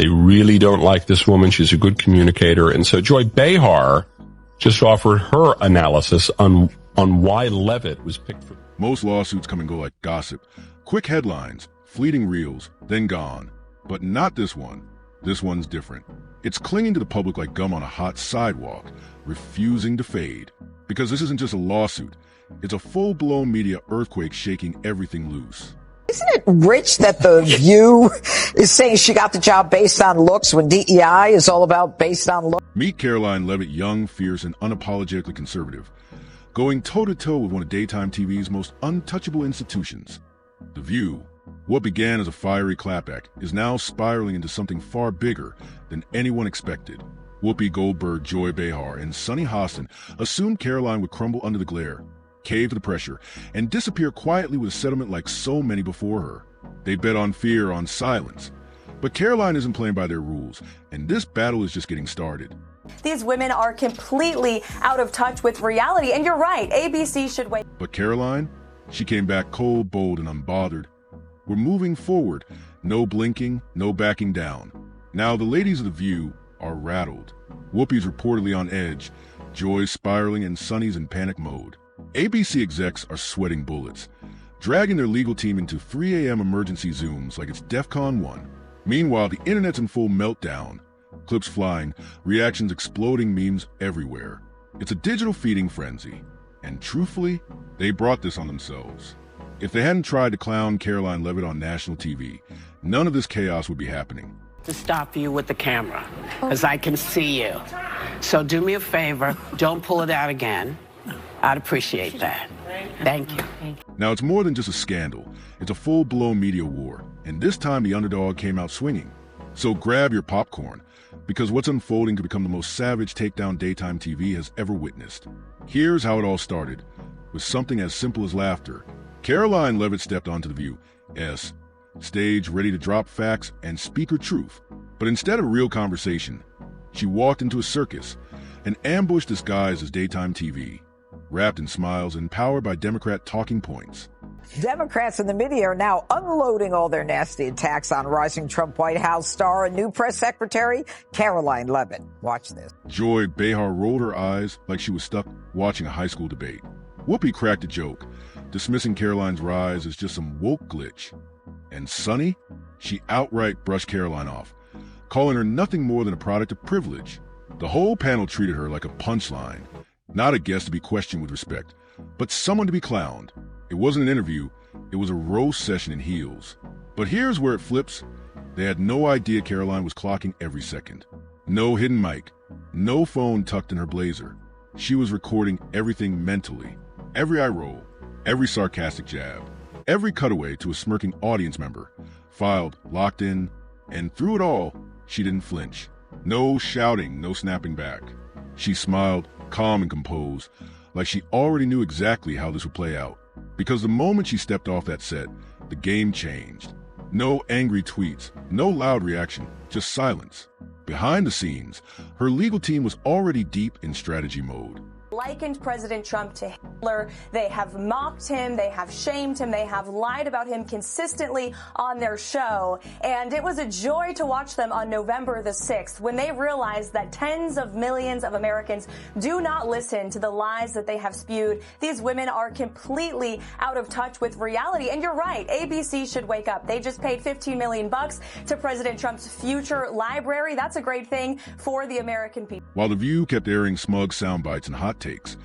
They really don't like this woman. She's a good communicator. And so Joy Behar just offered her analysis on why Leavitt was picked for. Most lawsuits come and go like gossip. Quick headlines, fleeting reels, then gone. But not this one. This one's different. It's clinging to the public like gum on a hot sidewalk, refusing to fade. Because this isn't just a lawsuit. It's a full-blown media earthquake shaking everything loose. Isn't it rich that The View is saying she got the job based on looks when DEI is all about based on looks? Meet Karoline Leavitt, young, fierce, and unapologetically conservative, going toe-to-toe with one of daytime TV's most untouchable institutions. The View, what began as a fiery clapback, is now spiraling into something far bigger than anyone expected. Whoopi Goldberg, Joy Behar, and Sunny Hostin assumed Karoline would crumble under the glare, cave to the pressure, and disappear quietly with a settlement like so many before her. They bet on fear, on silence. But Karoline isn't playing by their rules, and this battle is just getting started. These women are completely out of touch with reality, and you're right, ABC should wait. But Karoline, she came back cold, bold, and unbothered. We're moving forward. No blinking, no backing down. Now the ladies of The View are rattled. Whoopi's reportedly on edge, Joy's spiraling, and Sunny's in panic mode. ABC execs are sweating bullets, dragging their legal team into 3 a.m. emergency Zooms like it's DEFCON 1. Meanwhile, the internet's in full meltdown. Clips flying, reactions exploding, memes everywhere. It's a digital feeding frenzy. And truthfully, they brought this on themselves. If they hadn't tried to clown Karoline Leavitt on national TV, none of this chaos would be happening. To stop you with the camera, because I can see you. So do me a favor, don't pull it out again. I'd appreciate that. Thank you. Now, it's more than just a scandal. It's a full-blown media war, and this time the underdog came out swinging. So grab your popcorn, because what's unfolding could become the most savage takedown daytime TV has ever witnessed. Here's how it all started, with something as simple as laughter. Karoline Leavitt stepped onto The View, stage ready to drop facts and speak her truth. But instead of real conversation, she walked into a circus, an ambush disguised as daytime TV, wrapped in smiles and powered by Democrat talking points. Democrats in the media are now unloading all their nasty attacks on rising Trump White House star and new press secretary, Karoline Leavitt. Watch this. Joy Behar rolled her eyes like she was stuck watching a high school debate. Whoopi cracked a joke, dismissing Karoline's rise as just some woke glitch. And Sunny, she outright brushed Karoline off, calling her nothing more than a product of privilege. The whole panel treated her like a punchline, not a guest to be questioned with respect, but someone to be clowned. It wasn't an interview, it was a roast session in heels. But here's where it flips. They had no idea Karoline was clocking every second. No hidden mic, no phone tucked in her blazer. She was recording everything mentally. Every eye roll, every sarcastic jab, every cutaway to a smirking audience member, filed, locked in, and through it all, she didn't flinch. No shouting, no snapping back. She smiled, calm and composed, like she already knew exactly how this would play out. Because the moment she stepped off that set, the game changed. No angry tweets, no loud reaction, just silence. Behind the scenes, her legal team was already deep in strategy mode. Likened President Trump to Hitler. They have mocked him. They have shamed him. They have lied about him consistently on their show. And it was a joy to watch them on November the 6th when they realized that tens of millions of Americans do not listen to the lies that they have spewed. These women are completely out of touch with reality. And you're right, ABC should wake up. They just paid $15 million to President Trump's future library. That's a great thing for the American people. While The View kept airing smug sound bites and hot takes,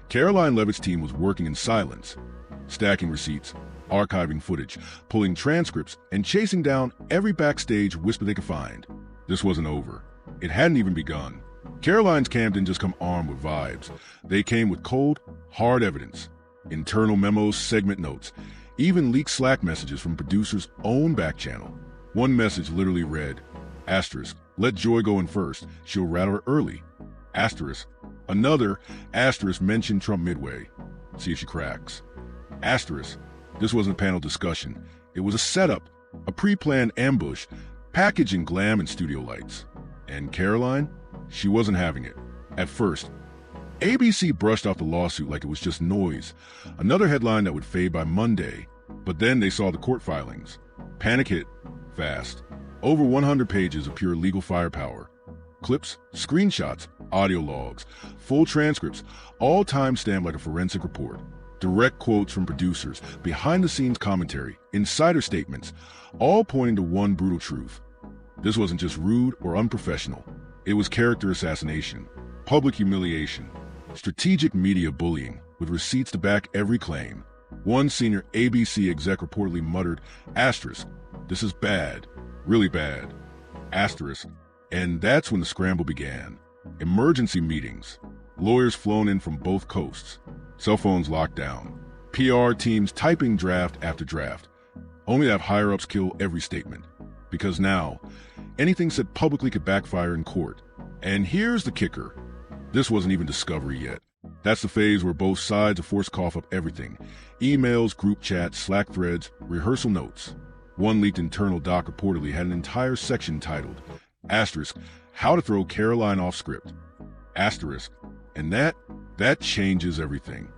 Karoline Leavitt's team was working in silence, stacking receipts, archiving footage, pulling transcripts, and chasing down every backstage whisper they could find. This wasn't over. It hadn't even begun. Karoline's camp didn't just come armed with vibes. They came with cold, hard evidence, internal memos, segment notes, even leaked Slack messages from producers' own back channel. One message literally read, asterisk, let Joy go in first. She'll rattle her early. Asterisk. Another asterisk mentioned Trump midway. See if she cracks. Asterisk. This wasn't a panel discussion. It was a setup, a pre-planned ambush, packaged in glam and studio lights. And Karoline? She wasn't having it. At first, ABC brushed off the lawsuit like it was just noise, another headline that would fade by Monday. But then they saw the court filings. Panic hit fast. Over 100 pages of pure legal firepower. Clips, screenshots, audio logs, full transcripts, all time-stamped like a forensic report. Direct quotes from producers, behind-the-scenes commentary, insider statements, all pointing to one brutal truth. This wasn't just rude or unprofessional. It was character assassination, public humiliation, strategic media bullying, with receipts to back every claim. One senior ABC exec reportedly muttered, "Asterisk, this is bad, really bad, asterisk." And that's when the scramble began. Emergency meetings, lawyers flown in from both coasts, cell phones locked down, PR teams typing draft after draft, only to have higher-ups kill every statement. Because now, anything said publicly could backfire in court. And here's the kicker. This wasn't even discovery yet. That's the phase where both sides are forced to cough up everything. Emails, group chats, Slack threads, rehearsal notes. One leaked internal doc reportedly had an entire section titled, asterisk, how to throw Karoline off script. Asterisk. And that changes everything.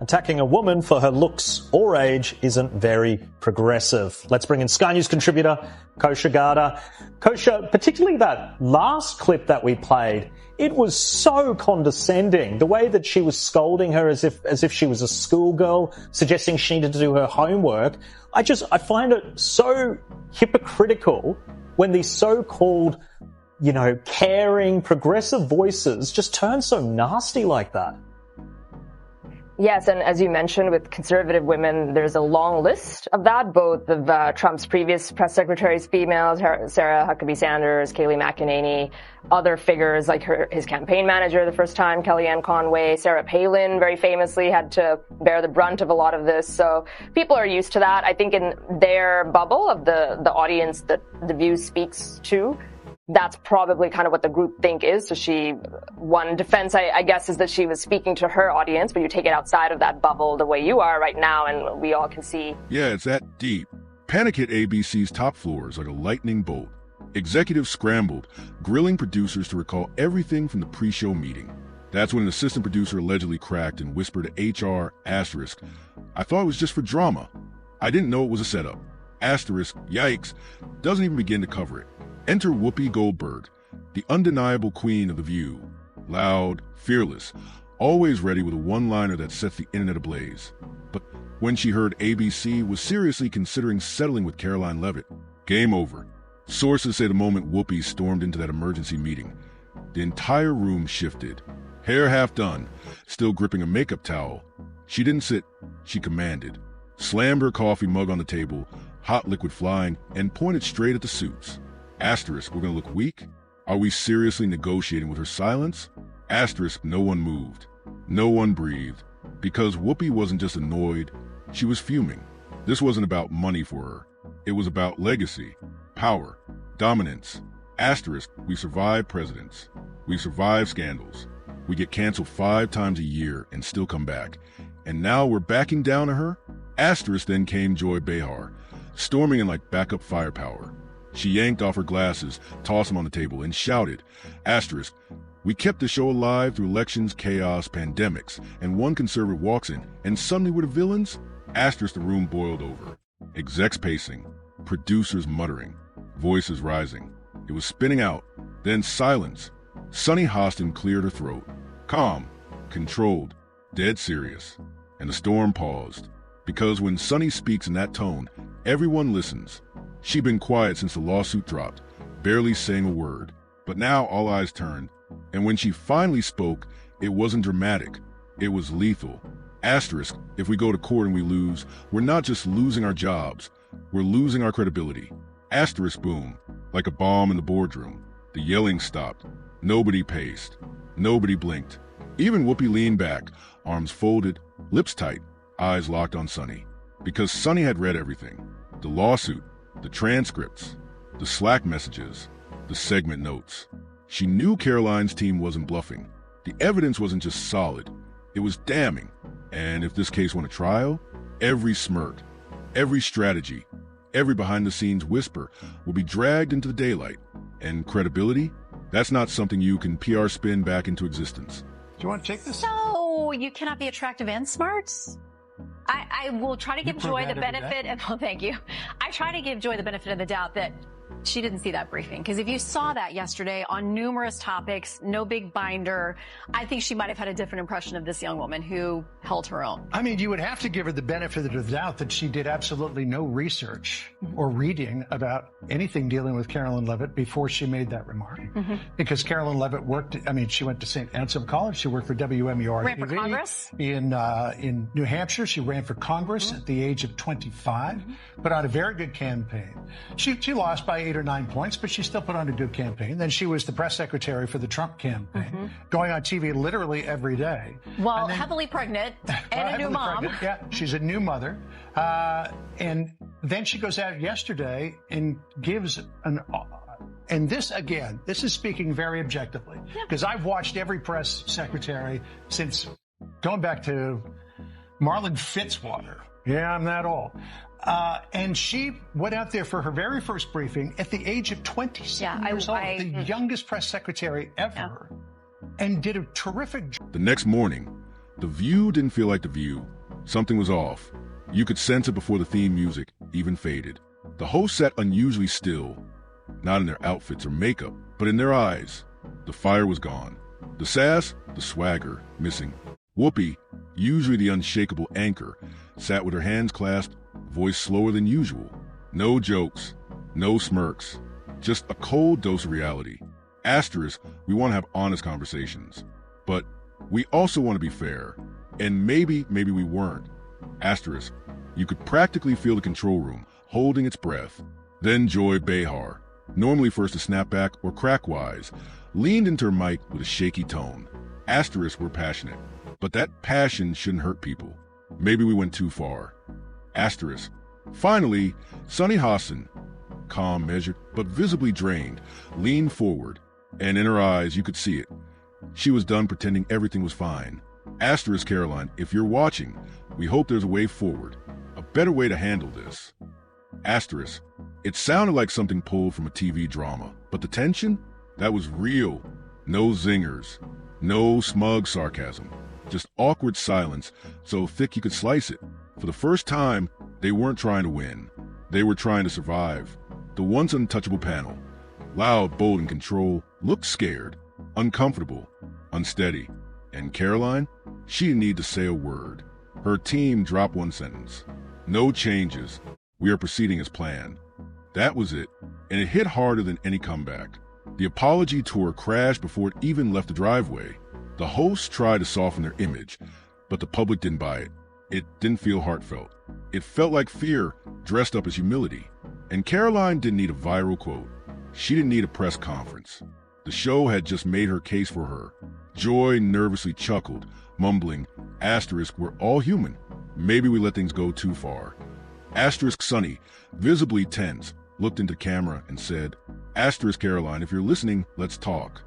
Attacking a woman for her looks or age isn't very progressive. Let's bring in Sky News contributor Kosha Garda. Kosha, particularly that last clip that we played, it was so condescending. The way that she was scolding her as if she was a schoolgirl, suggesting she needed to do her homework. I find it so hypocritical when these so-called, caring, progressive voices just turn so nasty like that. Yes, and as you mentioned, with conservative women, there's a long list of that, both of Trump's previous press secretaries, females, Sarah Huckabee Sanders, Kayleigh McEnany, other figures like his campaign manager the first time, Kellyanne Conway, Sarah Palin very famously had to bear the brunt of a lot of this. So people are used to that. I think in their bubble of the audience that The View speaks to, that's probably kind of what the group think is. So one defense, I guess, is that she was speaking to her audience, but you take it outside of that bubble the way you are right now, and we all can see. Yeah, it's that deep. Panic hit ABC's top floors like a lightning bolt. Executives scrambled, grilling producers to recall everything from the pre-show meeting. That's when an assistant producer allegedly cracked and whispered to HR, asterisk, "I thought it was just for drama. I didn't know it was a setup." Asterisk, yikes, doesn't even begin to cover it. Enter Whoopi Goldberg, the undeniable queen of The View. Loud, fearless, always ready with a one-liner that sets the internet ablaze. But when she heard ABC was seriously considering settling with Karoline Leavitt, game over. Sources say the moment Whoopi stormed into that emergency meeting, the entire room shifted. Hair half done, still gripping a makeup towel. She didn't sit, she commanded. Slammed her coffee mug on the table, hot liquid flying, and pointed straight at the suits. Asterisk, we're gonna look weak? Are we seriously negotiating with her silence? Asterisk, no one moved. No one breathed. Because Whoopi wasn't just annoyed, she was fuming. This wasn't about money for her. It was about legacy, power, dominance. Asterisk, we survive presidents. We survive scandals. We get canceled 5 times a year and still come back. And now we're backing down to her? Asterisk, then came Joy Behar, storming in like backup firepower. She yanked off her glasses, tossed them on the table, and shouted, asterisk, we kept the show alive through elections, chaos, pandemics, and one conservative walks in, and suddenly we're the villains? Asterisk, the room boiled over. Execs pacing, producers muttering, voices rising. It was spinning out, then silence. Sunny Hostin cleared her throat. Calm, controlled, dead serious. And the storm paused. Because when Sunny speaks in that tone, everyone listens. She'd been quiet since the lawsuit dropped, barely saying a word. But now all eyes turned, and when she finally spoke, it wasn't dramatic. It was lethal. Asterisk, if we go to court and we lose, we're not just losing our jobs, we're losing our credibility. Asterisk, boom, like a bomb in the boardroom. The yelling stopped. Nobody paced. Nobody blinked. Even Whoopi leaned back, arms folded, lips tight, eyes locked on Sunny. Because Sunny had read everything. The lawsuit, the transcripts, the Slack messages, the segment notes. She knew Karoline's team wasn't bluffing. The evidence wasn't just solid, it was damning. And if this case went to trial, every smirk, every strategy, every behind-the-scenes whisper will be dragged into the daylight. And credibility? That's not something you can PR spin back into existence. Do you want to take this? No, you cannot be attractive and smart. I will try to give Joy the benefit, and thank you. I try to give Joy the benefit of the doubt that she didn't see that briefing. Because if you saw that yesterday on numerous topics, no big binder, I think she might have had a different impression of this young woman who held her own. I mean, you would have to give her the benefit of the doubt that she did absolutely no research or reading about anything dealing with Karoline Leavitt before she made that remark. Because Karoline Leavitt worked, I mean, she went to St. Anselm College. She worked for WMUR Ran for TV. Congress? In New Hampshire, she ran for Congress at the age of 25, put on a very good campaign. She lost by 8 or 9 points, but she still put on a good campaign. Then she was the press secretary for the Trump campaign, going on TV literally every day. Well, heavily pregnant and a new mom. Pregnant. Yeah, she's a new mother. And then she goes out yesterday and gives and this, again, this is speaking very objectively, because I've watched every press secretary since going back to Marlon Fitzwater. Yeah, I'm that old. And she went out there for her very first briefing at the age of 27 years old, the youngest press secretary ever, and did a terrific job. The next morning, The View didn't feel like The View. Something was off. You could sense it before the theme music even faded. The hosts sat unusually still, not in their outfits or makeup, but in their eyes. The fire was gone. The sass, the swagger, missing. Whoopi, usually the unshakable anchor, sat with her hands clasped, voice slower than usual. No jokes, no smirks, just a cold dose of reality. Asterisk, we want to have honest conversations. But we also want to be fair. And maybe we weren't. Asterisk, you could practically feel the control room holding its breath. Then Joy Behar, normally first to snap back or crack wise, leaned into her mic with a shaky tone. Asterisk, we're passionate. But that passion shouldn't hurt people. Maybe we went too far. Asterisk. Finally, Sunny Hassan, calm, measured, but visibly drained, leaned forward, and in her eyes you could see it. She was done pretending everything was fine. Asterisk, Karoline, if you're watching, we hope there's a way forward, a better way to handle this. Asterisk. It sounded like something pulled from a TV drama, but the tension? That was real. No zingers, no smug sarcasm, just awkward silence so thick you could slice it. For the first time, they weren't trying to win. They were trying to survive. The once untouchable panel, loud, bold, in control, looked scared, uncomfortable, unsteady. And Karoline? She didn't need to say a word. Her team dropped one sentence. No changes. We are proceeding as planned. That was it, and it hit harder than any comeback. The apology tour crashed before it even left the driveway. The hosts tried to soften their image, but the public didn't buy it. It didn't feel heartfelt. It felt like fear dressed up as humility. And Karoline didn't need a viral quote. She didn't need a press conference. The show had just made her case for her. Joy nervously chuckled, mumbling, asterisk, we're all human. Maybe we let things go too far. Asterisk Sunny, visibly tense, looked into camera and said, asterisk Karoline, if you're listening, let's talk.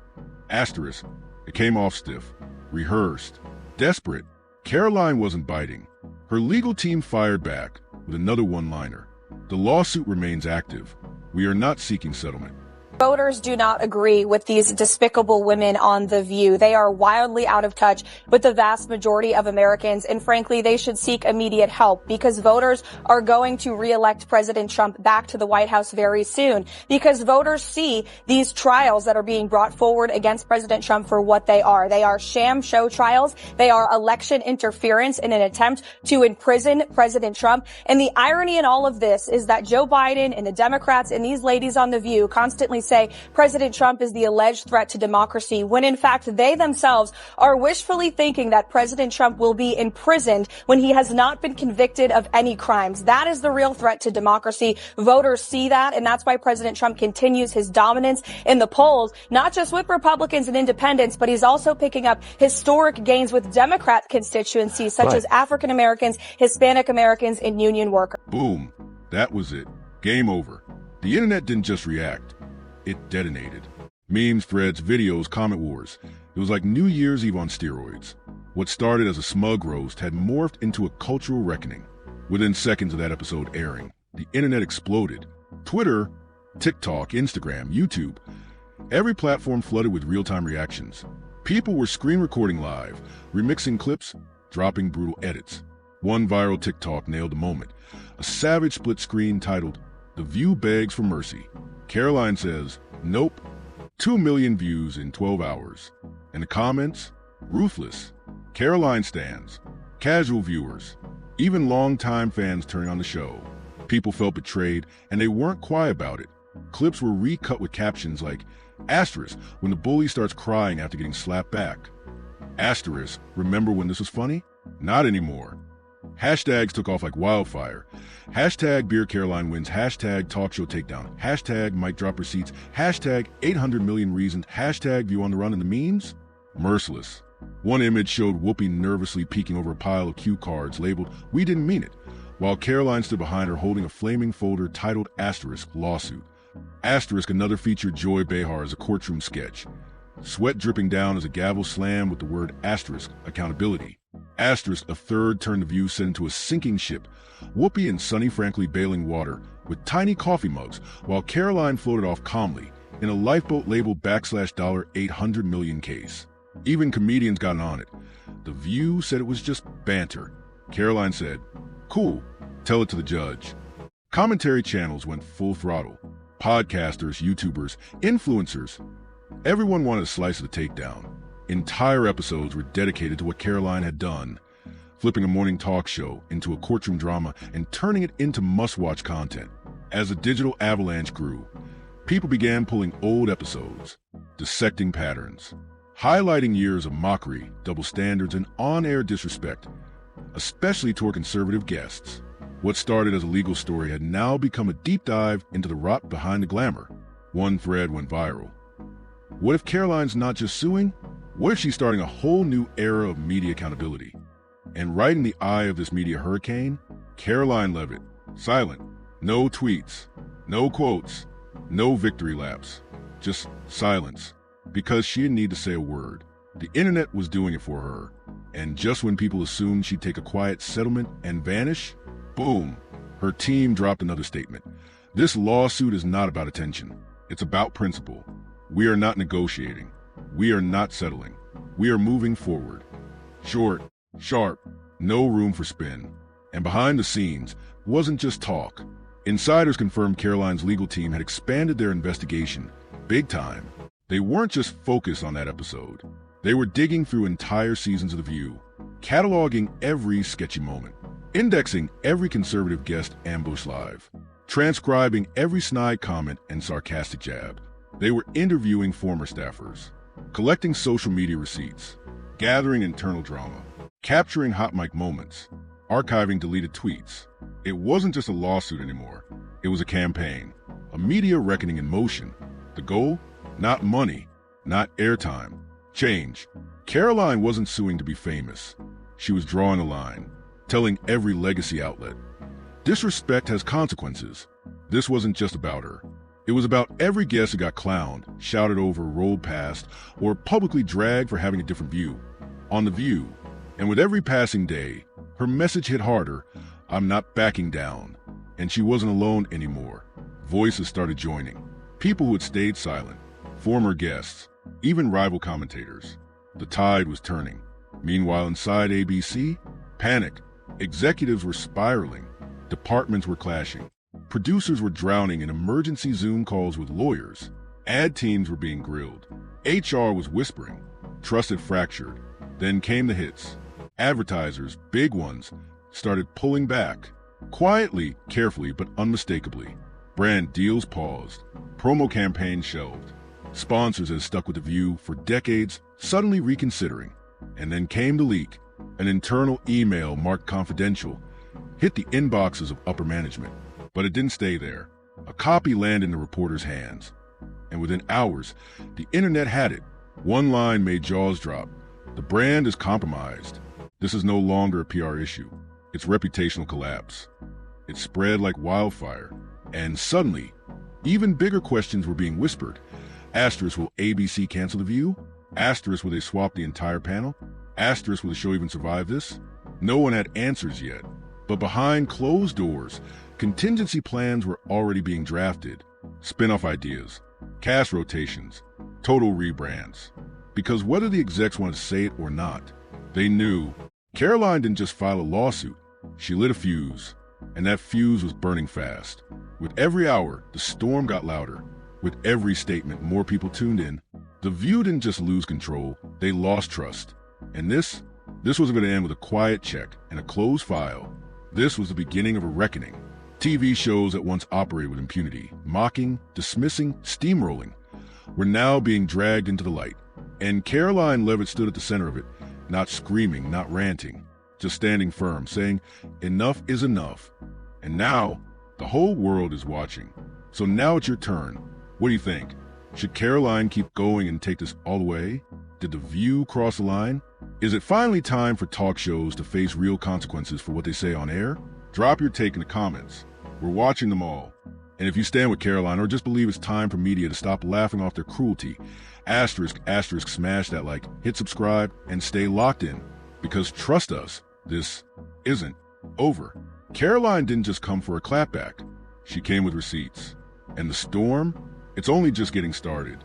Asterisk. It came off stiff, rehearsed, desperate. Karoline wasn't biting. Her legal team fired back with another one-liner. The lawsuit remains active. We are not seeking settlement. Voters do not agree with these despicable women on The View. They are wildly out of touch with the vast majority of Americans, and frankly, they should seek immediate help because voters are going to re-elect President Trump back to the White House very soon because voters see these trials that are being brought forward against President Trump for what they are. They are sham show trials. They are election interference in an attempt to imprison President Trump. And the irony in all of this is that Joe Biden and the Democrats and these ladies on The View constantly say President Trump is the alleged threat to democracy, when in fact they themselves are wishfully thinking that President Trump will be imprisoned when he has not been convicted of any crimes. That is the real threat to democracy. Voters see that, and that's why President Trump continues his dominance in the polls, not just with Republicans and independents, but he's also picking up historic gains with Democrat constituencies such as African Americans, Hispanic Americans, and union workers. Boom. That was it. Game over. The internet didn't just react. It detonated. Memes, threads, videos, comment wars. It was like New Year's Eve on steroids. What started as a smug roast had morphed into a cultural reckoning. Within seconds of that episode airing, the internet exploded. Twitter, TikTok, Instagram, YouTube. Every platform flooded with real-time reactions. People were screen recording live, remixing clips, dropping brutal edits. One viral TikTok nailed the moment. A savage split screen titled, The View begs for mercy. Karoline says, nope. 2 million views in 12 hours. And the comments? Ruthless. Karoline stands. Casual viewers. Even longtime fans turning on the show. People felt betrayed, and they weren't quiet about it. Clips were recut with captions like, asterisk, when the bully starts crying after getting slapped back. Asterisk, remember when this was funny? Not anymore. Hashtags took off like wildfire. Hashtag Beer Karoline wins. Hashtag Talk Show Takedown. Hashtag Mic Drop Receipts. Hashtag 800 million reasons. Hashtag View on the Run, and the memes? Merciless. One image showed Whoopi nervously peeking over a pile of cue cards labeled, "We didn't mean it," while Karoline stood behind her holding a flaming folder titled Asterisk Lawsuit. Asterisk another featured Joy Behar as a courtroom sketch. Sweat dripping down as a gavel slammed with the word asterisk, accountability. Asterisk a third turned the View set into a sinking ship. Whoopi and Sonny frankly bailing water with tiny coffee mugs, while Karoline floated off calmly in a lifeboat labeled $800 million case. Even comedians got on it. The View said it was just banter. Karoline said, cool, tell it to the judge. Commentary channels went full throttle. Podcasters, YouTubers, influencers. Everyone wanted a slice of the takedown. Entire episodes were dedicated to what Karoline had done, flipping a morning talk show into a courtroom drama and turning it into must-watch content. As the digital avalanche grew, people began pulling old episodes, dissecting patterns, highlighting years of mockery, double standards, and on-air disrespect, especially toward conservative guests. What started as a legal story had now become a deep dive into the rot behind the glamour. One thread went viral. What if Karoline's not just suing? What if she's starting a whole new era of media accountability? And right in the eye of this media hurricane, Karoline Leavitt, silent, no tweets, no quotes, no victory laps, just silence, because she didn't need to say a word. The internet was doing it for her, and just when people assumed she'd take a quiet settlement and vanish, boom, her team dropped another statement. This lawsuit is not about attention. It's about principle. We are not negotiating. We are not settling. We are moving forward. Short, sharp, no room for spin. And behind the scenes wasn't just talk. Insiders confirmed Karoline's legal team had expanded their investigation, big time. They weren't just focused on that episode. They were digging through entire seasons of The View, cataloging every sketchy moment, indexing every conservative guest ambush live, transcribing every snide comment and sarcastic jab. They were interviewing former staffers, collecting social media receipts, gathering internal drama, capturing hot mic moments, archiving deleted tweets. It wasn't just a lawsuit anymore. It was a campaign, a media reckoning in motion. The goal? Not money, not airtime. Change. Karoline wasn't suing to be famous. She was drawing a line, telling every legacy outlet, disrespect has consequences. This wasn't just about her. It was about every guest who got clowned, shouted over, rolled past, or publicly dragged for having a different view. On The View, and with every passing day, her message hit harder, I'm not backing down. And she wasn't alone anymore. Voices started joining. People who had stayed silent, former guests, even rival commentators. The tide was turning. Meanwhile, inside ABC, panic. Executives were spiraling. Departments were clashing. Producers were drowning in emergency Zoom calls with lawyers. Ad teams were being grilled. HR was whispering. Trust had fractured. Then came the hits. Advertisers, big ones, started pulling back. Quietly, carefully, but unmistakably. Brand deals paused. Promo campaigns shelved. Sponsors had stuck with The View for decades, suddenly reconsidering. And then came the leak. An internal email marked confidential hit the inboxes of upper management. But it didn't stay there. A copy landed in the reporter's hands. And within hours, the internet had it. One line made jaws drop. The brand is compromised. This is no longer a PR issue. It's reputational collapse. It spread like wildfire. And suddenly, even bigger questions were being whispered. Asterisk, will ABC cancel The View? Asterisk, will they swap the entire panel? Asterisk, will the show even survive this? No one had answers yet. But behind closed doors, contingency plans were already being drafted. Spin-off ideas, cast rotations, total rebrands. Because whether the execs wanted to say it or not, they knew. Karoline didn't just file a lawsuit. She lit a fuse. And that fuse was burning fast. With every hour, the storm got louder. With every statement, more people tuned in. The View didn't just lose control, they lost trust. And this was going to end with a quiet check and a closed file. This was the beginning of a reckoning. TV shows that once operated with impunity, mocking, dismissing, steamrolling, were now being dragged into the light. And Karoline Leavitt stood at the center of it, not screaming, not ranting, just standing firm, saying, enough is enough. And now, the whole world is watching. So now it's your turn. What do you think? Should Karoline keep going and take this all the way? Did The View cross the line? Is it finally time for talk shows to face real consequences for what they say on air? Drop your take in the comments. We're watching them all. And if you stand with Karoline or just believe it's time for media to stop laughing off their cruelty, asterisk, smash that like, hit subscribe, and stay locked in. Because trust us, this isn't over. Karoline didn't just come for a clapback. She came with receipts. And the storm? It's only just getting started.